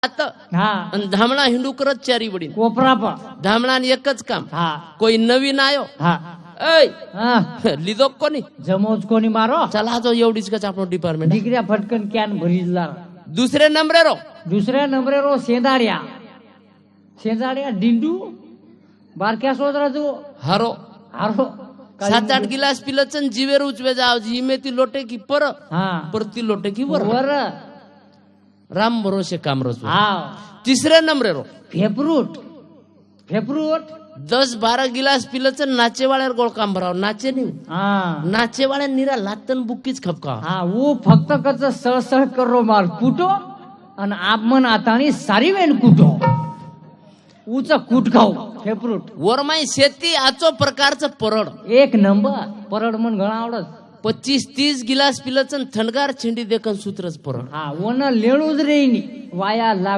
आता हा आणि धामणा हिंडू करत चारी वडील कोपरा पण धामणा आणि एकच काम हा कोई नवीन आयो हा ऐ हा लिदो कोणी जमोज कोणी मारो चला जो एवढीच का आपण डिपार्टमेंट डिग्र्या फटकन कॅन भरीला दुसरे नंबरे रो दुसऱ्या नंबरे रो शेजाड्या डिंडू बारक्या सोदरा जो हरो आरो 7-8 गिलास पिलचन जीवेर उचवे जाव जी ती लोटे की पर हा परती लोटे की वर वर राम भरोसे काम रचू हा तिसरे नंबरे रो फेपरूट 10-12 गिलास पिलचन नाचेवाळ्यावर गोळ काम भराव नाचे नाही हा नाचेवाळ्या निरा लातन बुक्कीच खपका हा वो फक्त कच सळसळ करो माल कुटो आणि आपमन आतानी सारी वेण कुटो उच कुट खाऊ फेपरूट वरमाई शेती आचो प्रकारचं परड एक नंबर परड मन घणा आवडत 25-30 गिलास पिलचन थंडगार छेंडी देखन सूत्रच परड हा ओन लेणूच रेनी वाया